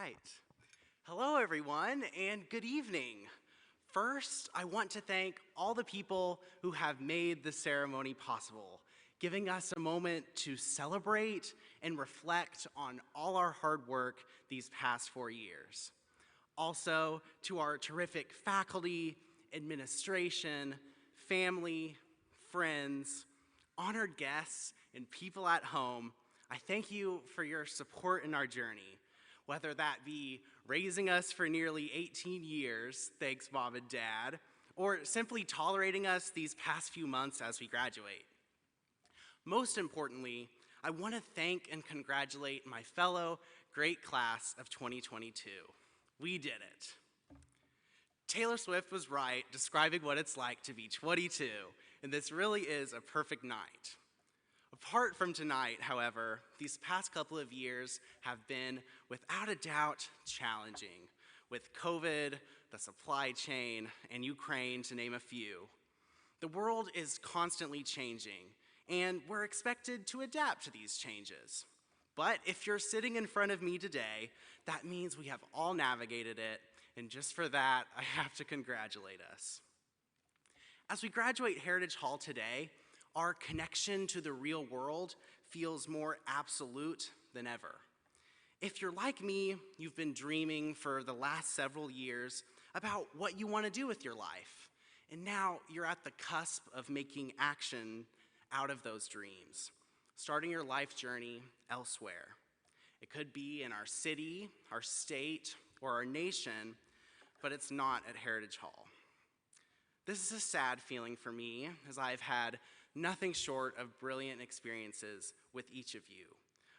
right. Hello, everyone, and good evening. First, I want to thank all the people who have made this ceremony possible, giving us a moment to celebrate and reflect on all our hard work these past 4 years. Also, to our terrific faculty, administration, family, friends, honored guests, and people at home, I thank you for your support in our journey. Whether that be raising us for nearly 18 years, thanks Mom and Dad, or simply tolerating us these past few months as we graduate. Most importantly, I want to thank and congratulate my fellow great class of 2022. We did it. Taylor Swift was right describing what it's like to be 22, and this really is a perfect night. Apart from tonight, however, these past couple of years have been, without a doubt, challenging, with COVID, the supply chain, and Ukraine, to name a few. The world is constantly changing, and we're expected to adapt to these changes. But if you're sitting in front of me today, that means we have all navigated it, and just for that, I have to congratulate us. As we graduate Heritage Hall today, our connection to the real world feels more absolute than ever. If you're like me, you've been dreaming for the last several years about what you want to do with your life, and now you're at the cusp of making action out of those dreams, starting your life journey elsewhere. It could be in our city, our state, or our nation, but it's not at Heritage Hall. This is a sad feeling for me, as I've had nothing short of brilliant experiences with each of you.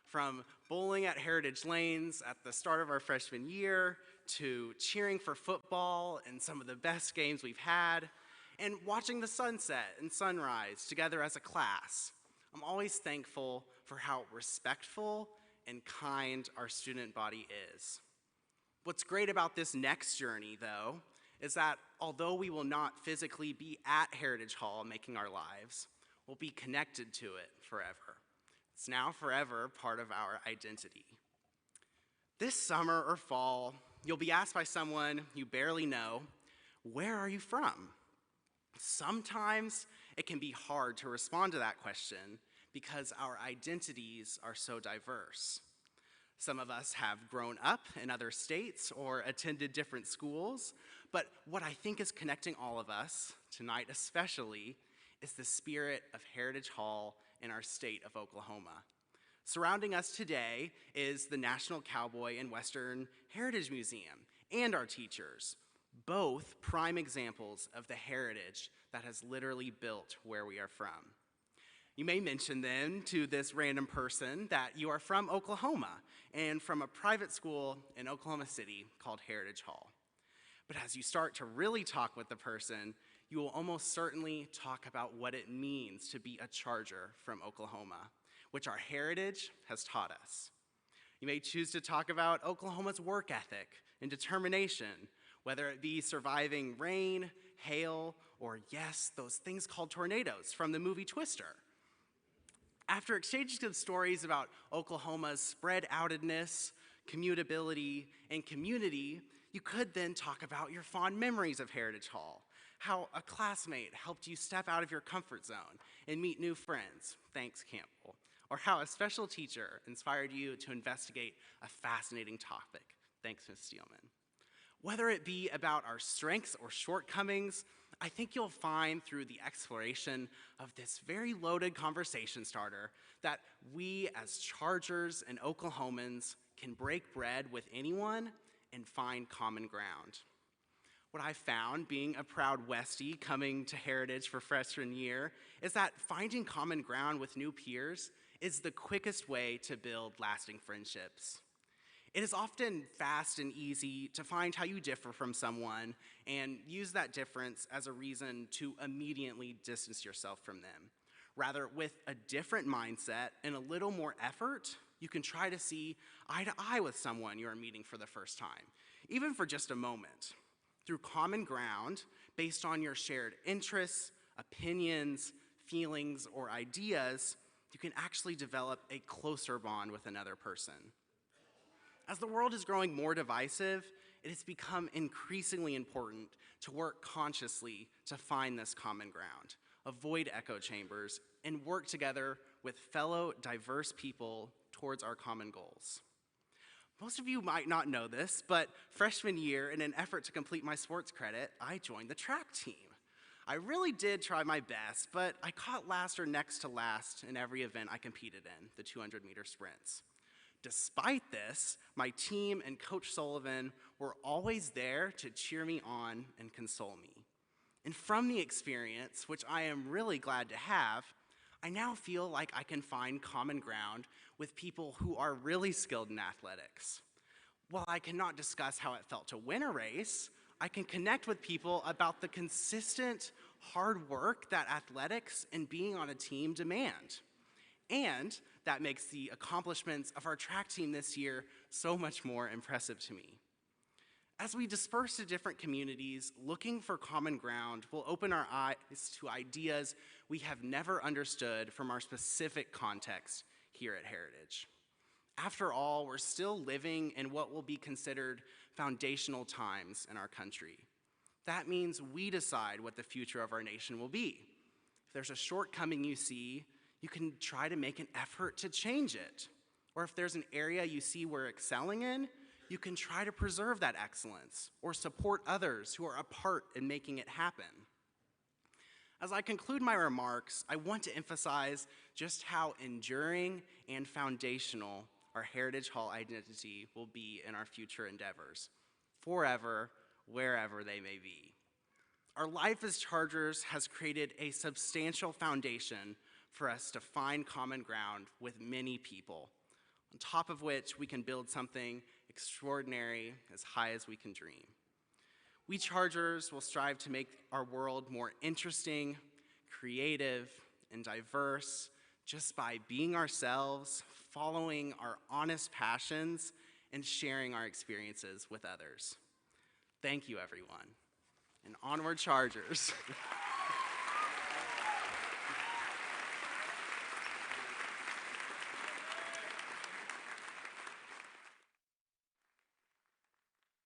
From bowling at Heritage Lanes at the start of our freshman year, to cheering for football in some of the best games we've had, and watching the sunset and sunrise together as a class. I'm always thankful for how respectful and kind our student body is. What's great about this next journey, though, is that although we will not physically be at Heritage Hall making our lives, we'll be connected to it forever. It's now forever part of our identity. This summer or fall, you'll be asked by someone you barely know, "Where are you from?" Sometimes it can be hard to respond to that question because our identities are so diverse. Some of us have grown up in other states or attended different schools, but what I think is connecting all of us, tonight especially, is the spirit of Heritage Hall in our state of Oklahoma. Surrounding us today is the National Cowboy and Western Heritage Museum and our teachers, both prime examples of the heritage that has literally built where we are from. You may mention then to this random person that you are from Oklahoma and from a private school in Oklahoma City called Heritage Hall. But as you start to really talk with the person, you will almost certainly talk about what it means to be a Charger from Oklahoma, which our heritage has taught us. You may choose to talk about Oklahoma's work ethic and determination, whether it be surviving rain, hail, or yes, those things called tornadoes from the movie Twister. After exchanging some stories about Oklahoma's spread-outedness, commutability, and community, you could then talk about your fond memories of Heritage Hall, how a classmate helped you step out of your comfort zone and meet new friends, thanks Campbell, or how a special teacher inspired you to investigate a fascinating topic, thanks Ms. Steelman. Whether it be about our strengths or shortcomings, I think you'll find through the exploration of this very loaded conversation starter that we as Chargers and Oklahomans can break bread with anyone and find common ground. What I found being a proud Westie coming to Heritage for freshman year is that finding common ground with new peers is the quickest way to build lasting friendships. It is often fast and easy to find how you differ from someone and use that difference as a reason to immediately distance yourself from them. Rather, with a different mindset and a little more effort, you can try to see eye to eye with someone you are meeting for the first time, even for just a moment. Through common ground, based on your shared interests, opinions, feelings, or ideas, you can actually develop a closer bond with another person. As the world is growing more divisive, it has become increasingly important to work consciously to find this common ground, avoid echo chambers, and work together with fellow diverse people towards our common goals. Most of you might not know this, but freshman year, in an effort to complete my sports credit, I joined the track team. I really did try my best, but I caught last or next to last in every event I competed in, the 200-meter sprints. Despite this, my team and Coach Sullivan were always there to cheer me on and console me. And from the experience, which I am really glad to have, I now feel like I can find common ground with people who are really skilled in athletics. While I cannot discuss how it felt to win a race, I can connect with people about the consistent hard work that athletics and being on a team demand. And that makes the accomplishments of our track team this year so much more impressive to me. As we disperse to different communities, looking for common ground will open our eyes to ideas we have never understood from our specific context here at Heritage. After all, we're still living in what will be considered foundational times in our country. That means we decide what the future of our nation will be. If there's a shortcoming you see, you can try to make an effort to change it. Or if there's an area you see we're excelling in, you can try to preserve that excellence or support others who are a part in making it happen. As I conclude my remarks, I want to emphasize just how enduring and foundational our Heritage Hall identity will be in our future endeavors, forever, wherever they may be. Our life as Chargers has created a substantial foundation for us to find common ground with many people, on top of which we can build something extraordinary as high as we can dream. We Chargers will strive to make our world more interesting, creative, and diverse just by being ourselves, following our honest passions, and sharing our experiences with others. Thank you, everyone. And onward, Chargers.